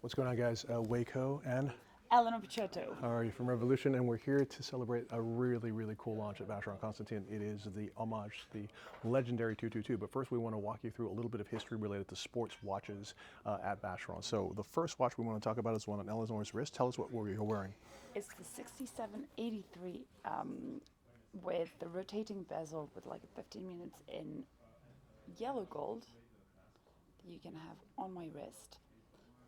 What's going on, guys? Wei Koh and Eleonor Picciotto. are you from Revolution, and we're here to celebrate a really cool launch at Vacheron Constantin. It is the homage to the legendary 222. But first, we want to walk you through a little bit of history related to sports watches at Vacheron. So the first watch we want to talk about is one on Eleanor's wrist. Tell us what you're wearing. It's the 6783 with the rotating bezel with like 15 minutes in yellow gold that you can have on my wrist.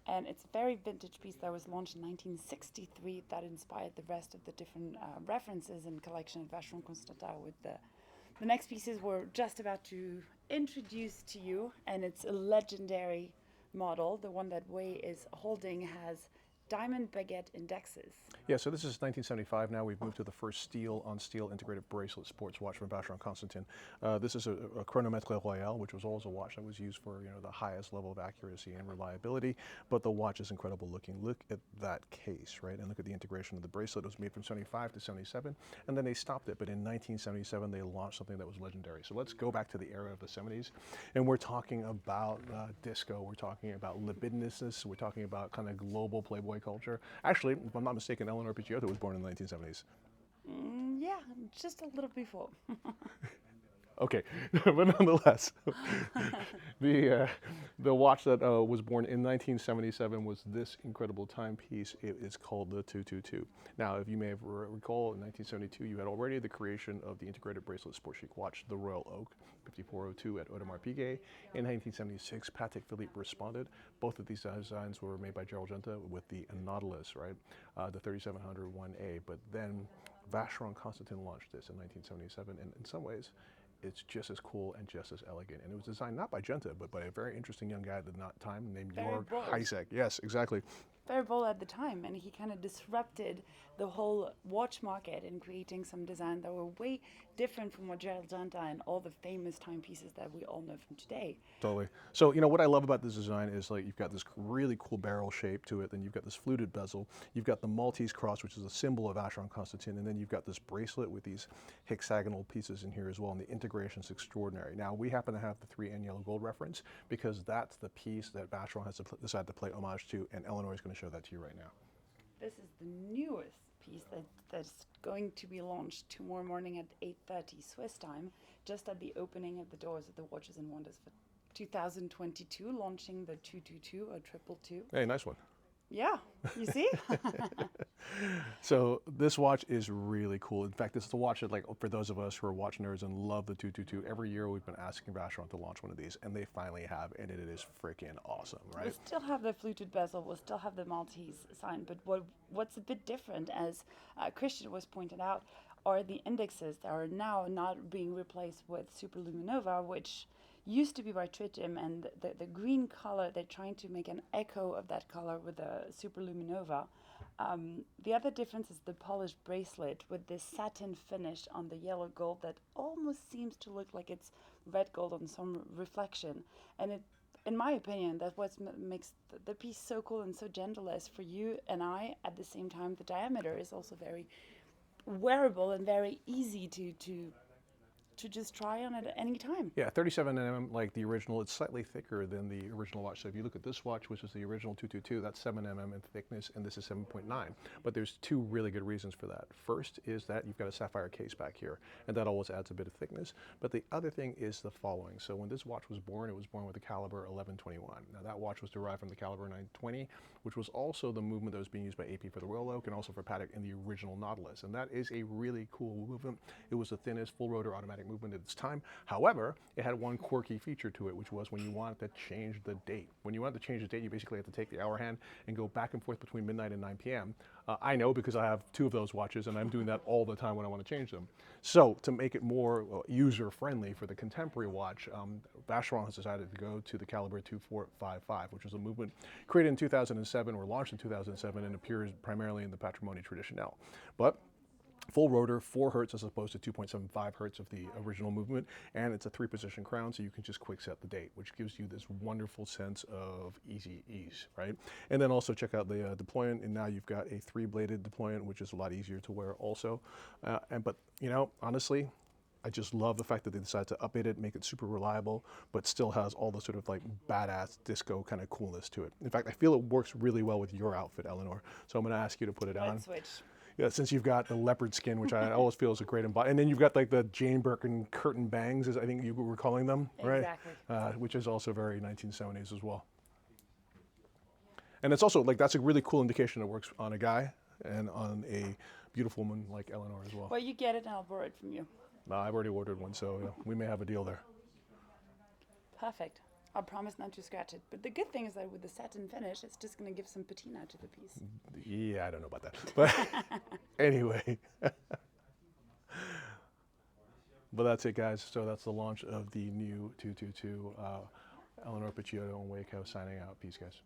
And it's a very vintage piece that was launched in 1963 that inspired the rest of the different references and collection at Vacheron Constantin with the next pieces we're just about to introduce to you. And it's a legendary model. The one that Wei is holding has diamond baguette indexes. Yeah, so this is 1975 now. We've moved to the first steel-on-steel integrated bracelet sports watch from Vacheron Constantin. This is a chronometre royale, which was always a watch that was used for the highest level of accuracy and reliability. But the watch is incredible looking. Look at that case, right? And look at the integration of the bracelet. It was made from 75 to 77, and then they stopped it. But in 1977, they launched something that was legendary. So let's go back to the era of the 70s, and we're talking about disco. We're talking about libidinousness. We're talking about kind of global Playboy culture. Actually, if I'm not mistaken, Eleonor Picciotto was born in the 1970s. Yeah, just a little before. Okay, but nonetheless, the watch that was born in 1977 was this incredible timepiece. It is called the 222. Now, if you may have recall, in 1972, you had already the creation of the integrated bracelet sport chic watch, the Royal Oak, 5402 at Audemars Piguet. In 1976, Patek Philippe responded. Both of these designs were made by Gerald Genta with the Nautilus, right? The 3700 1A. But then Vacheron Constantin launched this in 1977, and in some ways, it's just as cool and just as elegant. And it was designed not by Genta, but by a very interesting young guy at the time named Jörg Heisek. Yes, exactly. Very bold at the time, and he kind of disrupted the whole watch market in creating some designs that were way different from what Gerald Genta and all the famous timepieces that we all know from today. Totally. So, what I love about this design is like you've got this really cool barrel shape to it, then you've got this fluted bezel, you've got the Maltese cross, which is a symbol of Vacheron Constantin, and then you've got this bracelet with these hexagonal pieces in here as well, and the integration is extraordinary. Now, we happen to have the 3N yellow gold reference because that's the piece that Vacheron has decided to play homage to, and Eleanor is going to show that to you right now. This is the newest piece that's going to be launched tomorrow morning at 8:30 Swiss time, just at the opening of the doors of the Watches and Wonders for 2022, launching the 222 or 222. Hey, nice one. Yeah, you see? So this watch is really cool. In fact, this is the watch that, like, for those of us who are watch nerds and love the 222, every year we've been asking Vacheron to launch one of these, and they finally have, and it is freaking awesome, right? We still have the fluted bezel, we'll still have the Maltese sign, but what's a bit different, as Christian was pointed out, are the indexes that are now not being replaced with Superluminova, which used to be by Tritium, and the green color, they're trying to make an echo of that color with the Superluminova. The other difference is the polished bracelet with this satin finish on the yellow gold that almost seems to look like it's red gold on some reflection. And it, in my opinion, that's what makes the piece so cool and so gentle, as for you and I, at the same time, the diameter is also very wearable and very easy to just try on at any time. Yeah, 37 mm like the original. It's slightly thicker than the original watch. So if you look at this watch, which is the original 222, that's 7 mm in thickness, and this is 7.9. But there's two really good reasons for that. First is that you've got a sapphire case back here, and that always adds a bit of thickness. But the other thing is the following. So when this watch was born, it was born with a caliber 1121. Now that watch was derived from the caliber 920, which was also the movement that was being used by AP for the Royal Oak and also for Patek in the original Nautilus. And that is a really cool movement. It was the thinnest full rotor automatic movement at its time. However, it had one quirky feature to it, which was when you wanted to change the date. When you wanted to change the date, you basically had to take the hour hand and go back and forth between midnight and 9 p.m. I know because I have two of those watches, and I'm doing that all the time when I want to change them. So to make it more user-friendly for the contemporary watch, Vacheron has decided to go to the caliber 2455, which was a movement created in 2007 or launched in 2007 and appears primarily in the Patrimony traditionnelle. But full rotor, 4 hertz as opposed to 2.75 hertz of the original movement, and it's a 3-position crown, so you can just quick set the date, which gives you this wonderful sense of easy ease, right? And then also check out the deployment, and now you've got a 3-bladed deployment, which is a lot easier to wear also. But honestly, I just love the fact that they decided to update it, make it super reliable, but still has all the sort of like badass disco kind of coolness to it. In fact, I feel it works really well with your outfit, Eleanor. So I'm going to ask you to put it on. Let's switch. Yeah, since you've got the leopard skin, which I always feel is a great embodiment, and then you've got like the Jane Birkin curtain bangs, as I think you were calling them, right? Exactly. Which is also very 1970s as well. And it's also like that's a really cool indication it works on a guy and on a beautiful woman like Eleanor as well. Well, you get it and I'll borrow it from you. I've already ordered one, so we may have a deal there. Perfect. I promise not to scratch it. But the good thing is that with the satin finish, it's just going to give some patina to the piece. Yeah, I don't know about that. But anyway. But that's it, guys. So that's the launch of the new 222. Eleonor Picciotto and Wei Koh signing out. Peace, guys.